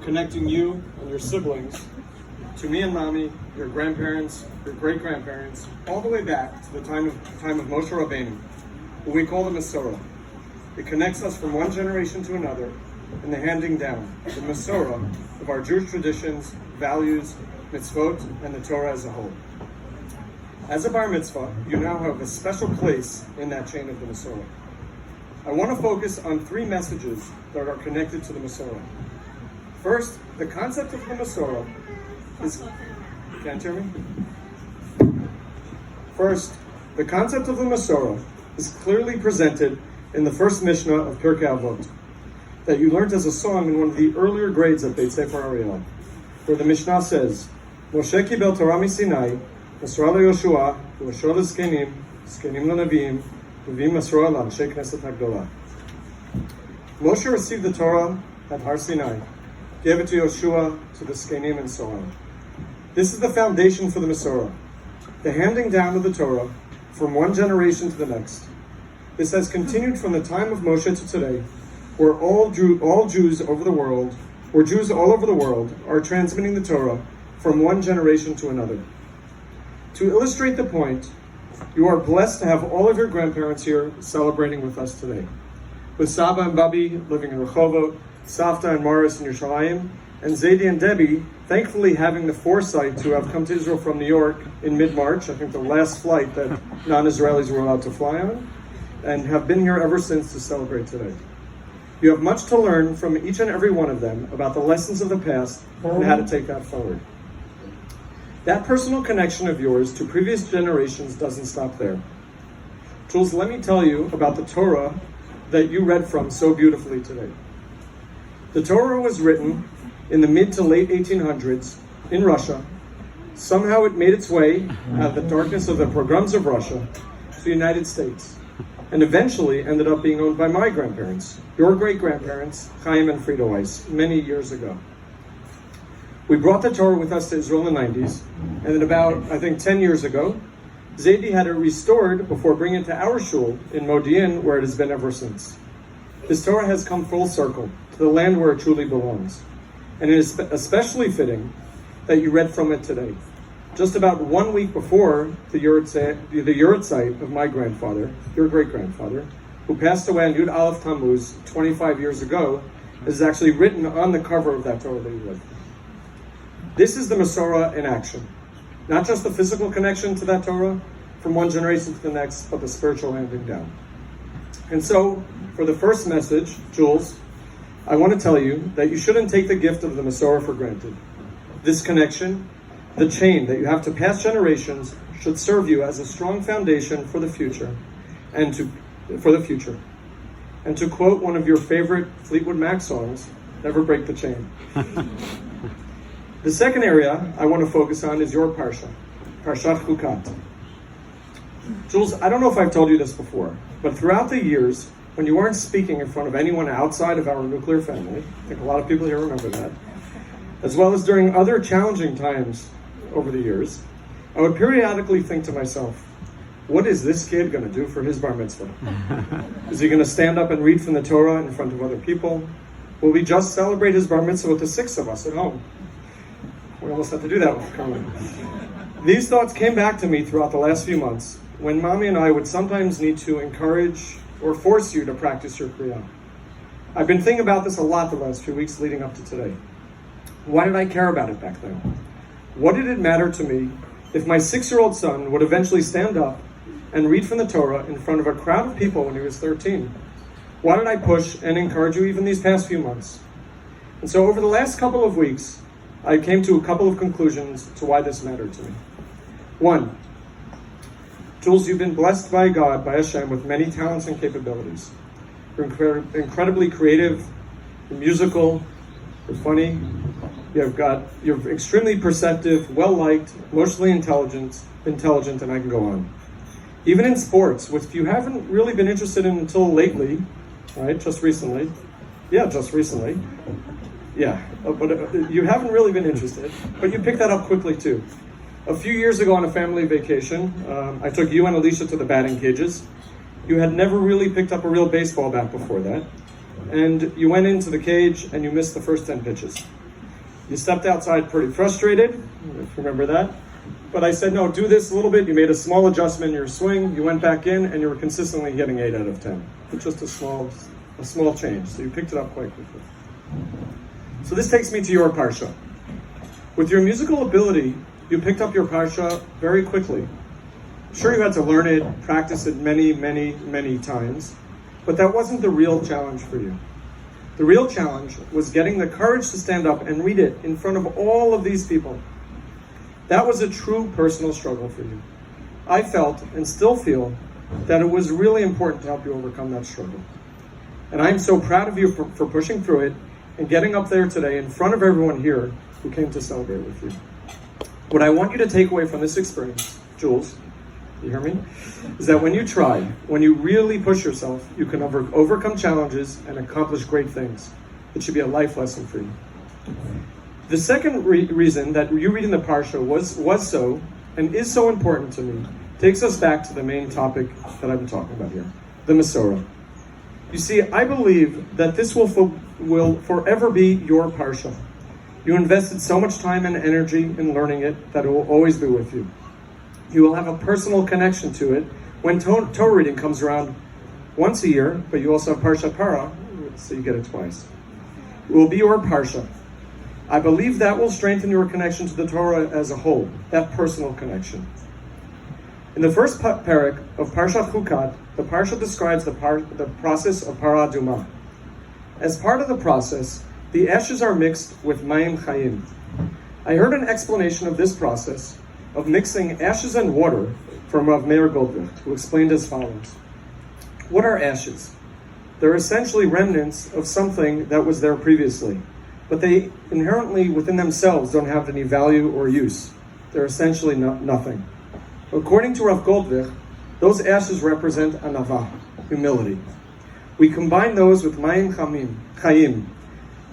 connecting you and your siblings to me and Mommy, your grandparents, your great-grandparents, all the way back to the time of Moshe Rabbeinu, what we call the Masorah. It connects us from one generation to another in the handing down, the Masorah, of our Jewish traditions, values, mitzvot, and the Torah as a whole. As a bar mitzvah, you now have a special place in that chain of the Masorah. I want to focus on three messages that are connected to the Masorah. First, the concept of the Masorah is... Can't hear me? First, the concept of the Masorah is clearly presented in the first Mishnah of Pirkei Avot, that you learned as a song in one of the earlier grades at Beit Sefer Ariel, where the Mishnah says, Moshe kibel Torah miSinai, Masra leYoshua, u'Mashor leZkenim, Zkenim leNaviim, Neviim Masra leAnshei Knesset HaGdolah. Moshe received the Torah at Har Sinai, gave it to Yoshua, to the Zkenim, and so on. This is the foundation for the Masorah, the handing down of the Torah from one generation to the next. This has continued from the time of Moshe to today, where all Jews over the world, where Jews all over the world are transmitting the Torah from one generation to another. To illustrate the point, you are blessed to have all of your grandparents here celebrating with us today. With Saba and Babi living in Rehovot, Safta and Morris in Yerushalayim, and Zaidi and Debbie thankfully having the foresight to have come to Israel from New York in mid-March, I think the last flight that non-Israelis were allowed to fly on, and have been here ever since to celebrate today. You have much to learn from each and every one of them about the lessons of the past and how to take that forward. That personal connection of yours to previous generations doesn't stop there. Jules, let me tell you about the Torah that you read from so beautifully today. The Torah was written in the mid to late 1800s in Russia. Somehow it made its way out of the darkness of the pogroms of Russia to the United States, and eventually ended up being owned by my grandparents, your great-grandparents, Chaim and Frida Weiss, many years ago. We brought the Torah with us to Israel in the 90s, and then about, I think, 10 years ago, Zaidi had it restored before bringing it to our shul in Modi'in, where it has been ever since. This Torah has come full circle to the land where it truly belongs, and it is especially fitting that you read from it today, just about 1 week before the Yurtzeit of my grandfather, your great-grandfather, who passed away on Yud Aleph Tammuz 25 years ago, is actually written on the cover of that Torah that you read. This is the Masorah in action. Not just the physical connection to that Torah from one generation to the next, but the spiritual handing down. And so, for the first message, Jules, I want to tell you that you shouldn't take the gift of the Masorah for granted. This connection, the chain that you have to past generations, should serve you as a strong foundation for the future, And to quote one of your favorite Fleetwood Mac songs, never break the chain. The second area I want to focus on is your Parsha, Parshat Chukat. Jules, I don't know if I've told you this before, but throughout the years, when you weren't speaking in front of anyone outside of our nuclear family, I think a lot of people here remember that, as well as during other challenging times over the years, I would periodically think to myself, what is this kid going to do for his bar mitzvah? Is he going to stand up and read from the Torah in front of other people? Will we just celebrate his bar mitzvah with the 6 of us at home? We almost had to do that with COVID. These thoughts came back to me throughout the last few months when Mommy and I would sometimes need to encourage or force you to practice your Kriya. I've been thinking about this a lot the last few weeks leading up to today. Why did I care about it back then? What did it matter to me if my 6-year-old son would eventually stand up and read from the Torah in front of a crowd of people when he was 13? Why did I push and encourage you even these past few months? And so over the last couple of weeks, I came to a couple of conclusions to why this mattered to me. 1, Jules, you've been blessed by God, by Hashem, with many talents and capabilities. You're incredibly creative, you're musical, you're funny, you're extremely perceptive, well-liked, emotionally intelligent, and I can go on. Even in sports, which you haven't really been interested in until lately, right? Just recently. Yeah, but you haven't really been interested, but you picked that up quickly too. A few years ago on a family vacation, I took you and Alicia to the batting cages. You had never really picked up a real baseball bat before that, and you went into the cage and you missed the first 10 pitches. You stepped outside pretty frustrated, if you remember that. But I said, no, do this a little bit. You made a small adjustment in your swing. You went back in, and you were consistently getting 8 out of 10. It's just a small change. So you picked it up quite quickly. So this takes me to your parsha. With your musical ability, you picked up your parsha very quickly. Sure, you had to learn it, practice it many, many, many times, but that wasn't the real challenge for you. The real challenge was getting the courage to stand up and read it in front of all of these people. That was a true personal struggle for you. I felt, and still feel, that it was really important to help you overcome that struggle. And I'm so proud of you for pushing through it and getting up there today in front of everyone here who came to celebrate with you. What I want you to take away from this experience, Jules, you hear me? Is that when you try, when you really push yourself, you can overcome challenges and accomplish great things. It should be a life lesson for you. The second reason that you reading the Parsha was so and is so important to me takes us back to the main topic that I've been talking about here, the Masorah. You see, I believe that this will forever be your Parsha. You invested so much time and energy in learning it that it will always be with you. You will have a personal connection to it when Torah reading comes around once a year, but you also have Parshat Para, so you get it twice. It will be your Parsha. I believe that will strengthen your connection to the Torah as a whole, that personal connection. In the first parak of Parshat Chukat, the Parsha describes the process of Para Aduma. As part of the process, the ashes are mixed with Mayim Chayim. I heard an explanation of this process of mixing ashes and water from Rav Meir Goldberg, who explained as follows. What are ashes? They're essentially remnants of something that was there previously, but they inherently within themselves don't have any value or use. They're essentially nothing. According to Rav Goldberg, those ashes represent anava, humility. We combine those with Mayim Chayim,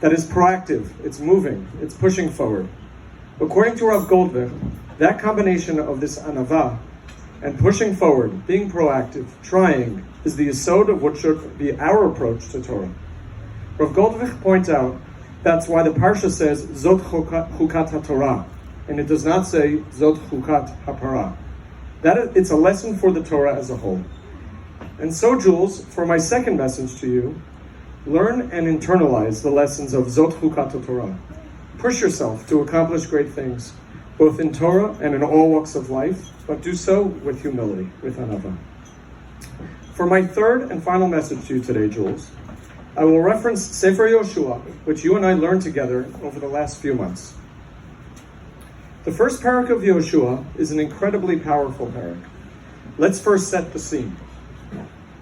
that is proactive, it's moving, it's pushing forward. According to Rav Goldberg, that combination of this anava and pushing forward, being proactive, trying, is the yesod of what should be our approach to Torah. Rav Goldberg points out that's why the Parsha says Zot Chukat HaTorah, and it does not say Zot Chukat HaPara. It's a lesson for the Torah as a whole. And so, Jules, for my second message to you, learn and internalize the lessons of Zot Chukat HaTorah. Push yourself to accomplish great things, both in Torah and in all walks of life, but do so with humility, with anava. For my third and final message to you today, Jules, I will reference Sefer Yoshua, which you and I learned together over the last few months. The first parak of Yoshua is an incredibly powerful parak. Let's first set the scene.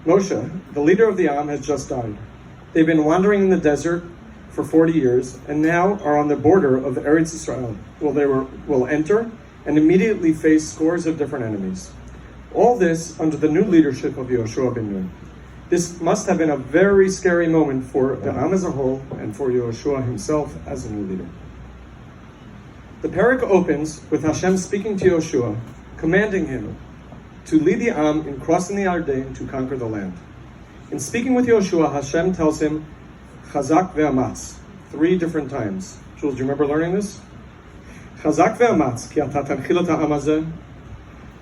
Moshe, the leader of the Am, has just died. They've been wandering in the desert for 40 years, and now are on the border of Eretz Yisrael, where they will enter and immediately face scores of different enemies. All this under the new leadership of Yoshua ben Nun. This must have been a very scary moment for the Am as a whole and for Yoshua himself as a new leader. The parak opens with Hashem speaking to Yoshua, commanding him to lead the Am in crossing the Yarden to conquer the land. In speaking with Yoshua, Hashem tells him, Chazak ve'amatz, 3 different times. Jules, do you remember learning this? Chazak ve'amatz, ki ata tanchil et ha'am hazeh,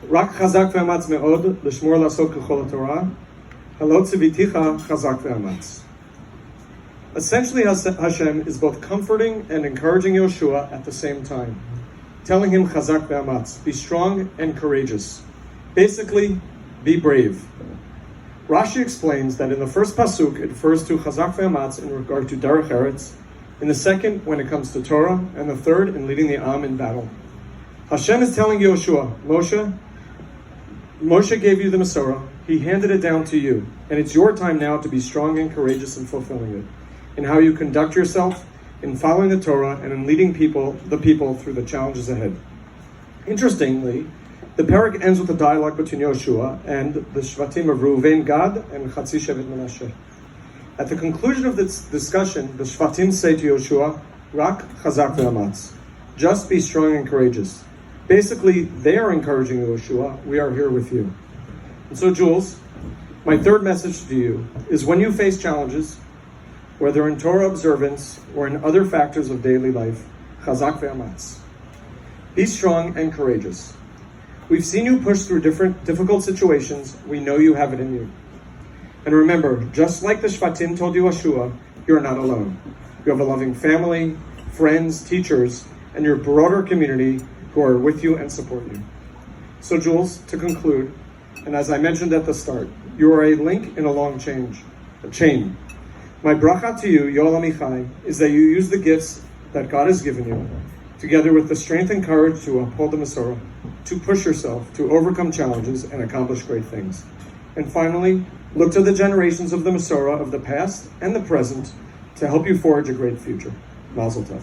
rak chazak ve'amatz me'od, l'shmor la'asot k'chol ha'torah, halot tziviticha chazak ve'amatz. Essentially, Hashem is both comforting and encouraging Yoshua at the same time, telling him chazak ve'amatz, be strong and courageous. Basically, be brave. Rashi explains that in the first pasuk, it refers to Chazak ve'amatz in regard to Derech Eretz, in the second, when it comes to Torah, and the third, in leading the Am in battle. Hashem is telling Yoshua, Moshe gave you the Masorah, he handed it down to you, and it's your time now to be strong and courageous in fulfilling it, in how you conduct yourself, in following the Torah, and in leading the people through the challenges ahead. Interestingly, the parak ends with a dialogue between Yoshua and the Shvatim of Reuven, Gad, and Chatzi Shevet Menashe. At the conclusion of this discussion, the Shvatim say to Yoshua, Rak Chazak ve'amatz, just be strong and courageous. Basically, they are encouraging Yoshua, we are here with you. And so, Jules, my third message to you is when you face challenges, whether in Torah observance or in other factors of daily life, Chazak ve'amatz. Be strong and courageous. We've seen you push through difficult situations. We know you have it in you. And remember, just like the Shvatim told Yeshua, you're not alone. You have a loving family, friends, teachers, and your broader community who are with you and support you. So Jules, to conclude, and as I mentioned at the start, you are a link in a long chain. My bracha to you, Yoel Amichai, is that you use the gifts that God has given you, together with the strength and courage to uphold the Masorah, to push yourself, to overcome challenges, and accomplish great things. And finally, look to the generations of the Masorah of the past and the present to help you forge a great future. Mazel tov.